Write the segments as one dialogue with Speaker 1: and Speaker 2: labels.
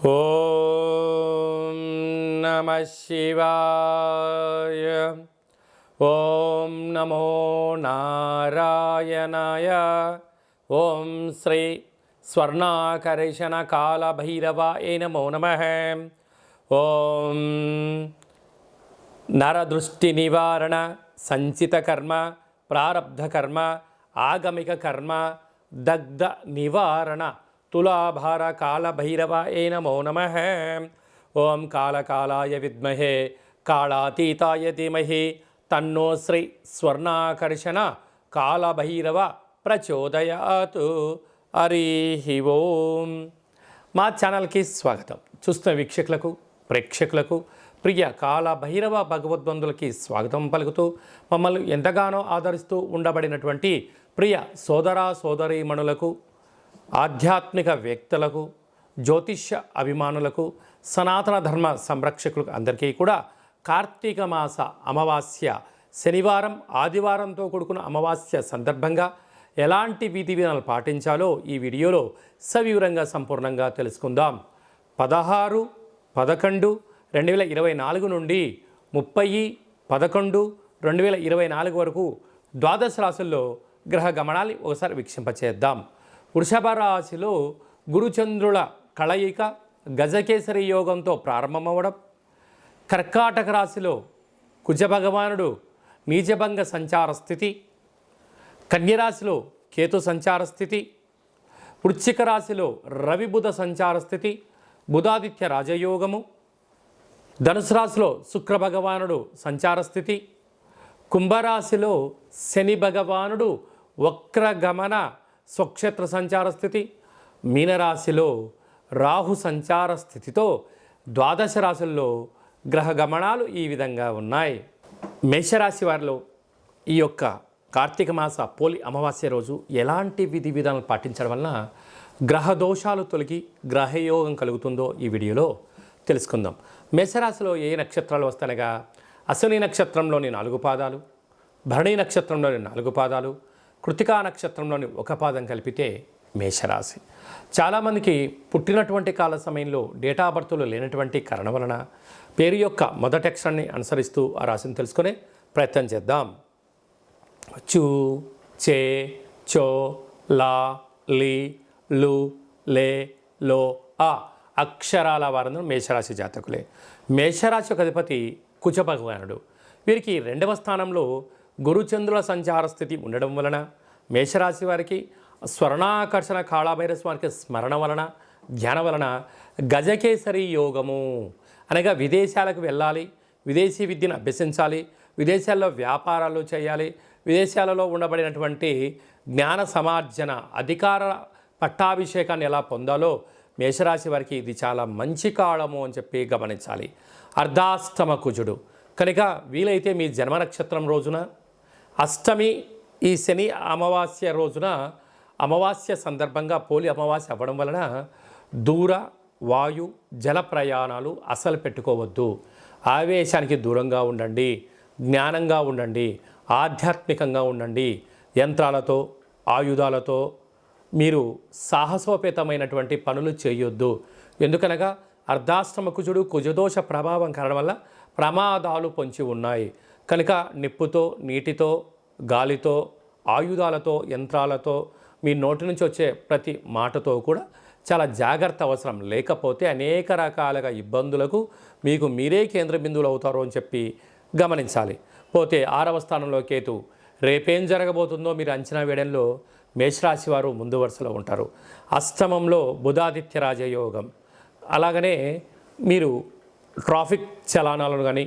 Speaker 1: ఓం నమః శివాయ. ఓం నమో నారాయణాయ. ఓం శ్రీ స్వర్ణాకర్షణ కాళభైరవాయ నమో నమః. ఓం నరదృష్టి నివారణ సంచిత కర్మ ప్రారబ్ధ కర్మ ఆగమిక కర్మ దగ్ధ నివారణ తులాభార కాళభైరవాయ నమో నమః. ఓం కాళకాలాయ విద్మహే కాళాతీతాయ ధీమహి తన్నో శ్రీ స్వర్ణాకర్షణ కాళభైరవ ప్రచోదయాత్. హరి ఓం. మా ఛానల్కి స్వాగతం. చూస్తున్న వీక్షకులకు ప్రేక్షకులకు ప్రియ కాళభైరవ భగవద్బంధులకి స్వాగతం పలుకుతూ మమ్మల్ని ఎంతగానో ఆదరిస్తూ ఉండబడినటువంటి ప్రియ సోదర సోదరీమణులకు, ఆధ్యాత్మిక వ్యక్తులకు, జ్యోతిష్య అభిమానులకు, సనాతన ధర్మ సంరక్షకులకు అందరికీ కూడా కార్తీక మాస అమావాస్య శనివారం ఆదివారంతో కూడుకున్న అమావాస్య సందర్భంగా ఎలాంటి విధి విధానాలు పాటించాలో ఈ వీడియోలో సవివరంగా సంపూర్ణంగా తెలుసుకుందాం. 16/11/2024 నుండి 30/11/2024 వరకు ద్వాదశ రాశుల్లో గ్రహ గమనాన్ని ఒకసారి వీక్షింపచేద్దాం. వృషభ రాశిలో గురుచంద్రుల కలయిక గజకేసరి యోగంతో ప్రారంభమవడం, కర్కాటక రాశిలో కుజభగవానుడు నీచభంగ సంచార స్థితి, కన్యరాశిలో కేతు సంచార స్థితి, వృశ్చిక రాశిలో రవి బుధ సంచార స్థితి, బుధాదిత్య రాజయోగము, ధనుసు రాశిలో శుక్ర భగవానుడు సంచార స్థితి, కుంభరాశిలో శని భగవానుడు వక్రగమన స్వక్షేత్ర సంచార స్థితి, మీనరాశిలో రాహు సంచార స్థితితో ద్వాదశ రాశుల్లో గ్రహ గమనాలు ఈ విధంగా ఉన్నాయి. మేషరాశి వారిలో ఈ యొక్క కార్తీక మాస పోలి అమావాస్య రోజు ఎలాంటి విధి విధానాలు పాటించడం వలన గ్రహ దోషాలు తొలగి గ్రహయోగం కలుగుతుందో ఈ వీడియోలో తెలుసుకుందాం. మేషరాశిలో ఏ నక్షత్రాలు వస్తానగా అశ్విని నక్షత్రంలోని 4 పాదాలు, భరణి నక్షత్రంలోని 4 పాదాలు, కృతికా నక్షత్రంలోని 1 పాదం కలిపితే మేషరాశి. చాలామందికి పుట్టినటువంటి కాల సమయంలో డేటా బర్త్లో లేనటువంటి కారణం వలన పేరు యొక్క మొదటి అక్షరాన్ని అనుసరిస్తూ ఆ రాశిని తెలుసుకునే ప్రయత్నం చేద్దాం. చు, చే, చో, లా, లి, లు, లే, లో, ఆ అక్షరాల వారందరూ మేషరాశి జాతకులే. మేషరాశి యొక్క అధిపతి కుజ భగవానుడు. వీరికి 2వ స్థానంలో గురుచంద్రుల సంచార స్థితి ఉండడం వలన మేషరాశి వారికి స్వర్ణాకర్షణ కాళభైరవ స్వామికి స్మరణ వలన, ధ్యానం వలన గజకేసరి యోగము అనగా విదేశాలకు వెళ్ళాలి, విదేశీ విద్యను అభ్యసించాలి, విదేశాల్లో వ్యాపారాలు చేయాలి, విదేశాలలో ఉండబడినటువంటి జ్ఞాన సమార్జన అధికార పట్టాభిషేకాన్ని ఎలా పొందాలో మేషరాశి వారికి ఇది చాలా మంచి కాలము అని చెప్పి గమనించాలి. అర్ధాష్టమ కుజుడు కనుక వీలైతే మీ జన్మ నక్షత్రం రోజున అష్టమి ఈ శని అమావాస్య రోజున అమావాస్య సందర్భంగా పోలి అమావాస్య అవ్వడం వలన దూర వాయు జల ప్రయాణాలు అసలు పెట్టుకోవద్దు. ఆవేశానికి దూరంగా ఉండండి, జ్ఞానంగా ఉండండి, ఆధ్యాత్మికంగా ఉండండి. యంత్రాలతో ఆయుధాలతో మీరు సాహసోపేతమైనటువంటి పనులు చేయొద్దు. ఎందుకనగా అర్ధాష్టమ కుజుడు కుజదోష ప్రభావం కారణం వల్ల ప్రమాదాలు పొంచి ఉన్నాయి. కనుక నిప్పుతో, నీటితో, గాలితో, ఆయుధాలతో, యంత్రాలతో, మీ నోటి నుంచి వచ్చే ప్రతి మాటతో కూడా చాలా జాగ్రత్త అవసరం. లేకపోతే అనేక రకాలుగా ఇబ్బందులకు మీకు మీరే కేంద్ర బిందువులు అవుతారు అని చెప్పి గమనించాలి. పోతే 6వ స్థానంలో కేతు. రేపేం జరగబోతుందో మీరు అంచనా వేయడంలో మేషరాశి వారు ముందు వరుసలో ఉంటారు. అష్టమంలో బుధాదిత్య రాజయోగం. అలాగనే మీరు ట్రాఫిక్ చలానాలను కానీ,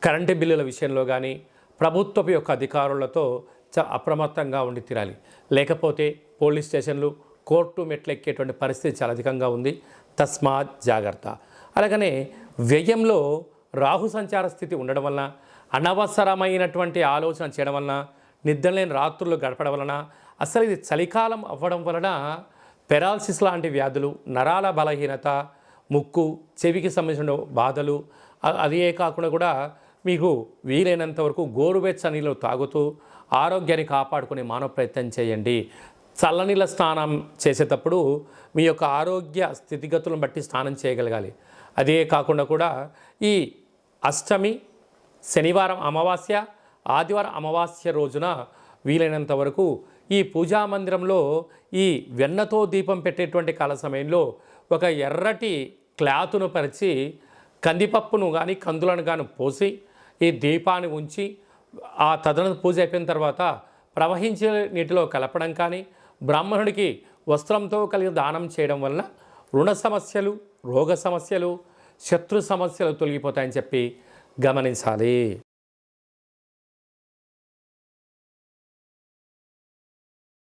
Speaker 1: కరెంటు బిల్లుల విషయంలో కానీ ప్రభుత్వపు యొక్క అధికారులతో చాలా అప్రమత్తంగా ఉండి తీరాలి. లేకపోతే పోలీస్ స్టేషన్లు, కోర్టు మెట్లు ఎక్కేటువంటి పరిస్థితి చాలా అధికంగా ఉంది. తస్మాత్ జాగ్రత్త. అలాగనే వ్యయంలో రాహు సంచార స్థితి ఉండడం వలన, అనవసరమైనటువంటి ఆలోచన చేయడం వలన, నిద్రలేని రాత్రులు గడపడం వలన, అసలు ఇది చలికాలం అవ్వడం వలన పెరాలసిస్ లాంటి వ్యాధులు, నరాల బలహీనత, ముక్కు చెవికి సంబంధించిన బాధలు, అదే కాకుండా కూడా మీకు వీలైనంత వరకు గోరువెచ్చని నీళ్ళు తాగుతూ ఆరోగ్యాన్ని కాపాడుకునే మానవ ప్రయత్నం చేయండి. చల్లనీళ్ళ స్నానం చేసేటప్పుడు మీ యొక్క ఆరోగ్య స్థితిగతులను బట్టి స్నానం చేయగలగాలి. అదే కాకుండా కూడా ఈ అష్టమి, శనివారం అమావాస్య, ఆదివారం అమావాస్య రోజున వీలైనంత వరకు ఈ పూజా మందిరంలో ఈ వెన్నతో దీపం పెట్టేటువంటి కాల సమయంలో ఒక ఎర్రటి క్లాతును పరిచి కందిపప్పును కానీ కందులను కానీ పోసి ఈ దీపాన్ని ఉంచి ఆ పూజ అయిపోయిన తర్వాత ప్రవహించే నీటిలో కలపడం కానీ బ్రాహ్మణుడికి వస్త్రంతో కలిగి దానం చేయడం వలన రుణ సమస్యలు, రోగ సమస్యలు, శత్రు సమస్యలు తొలగిపోతాయని చెప్పి గమనించాలి.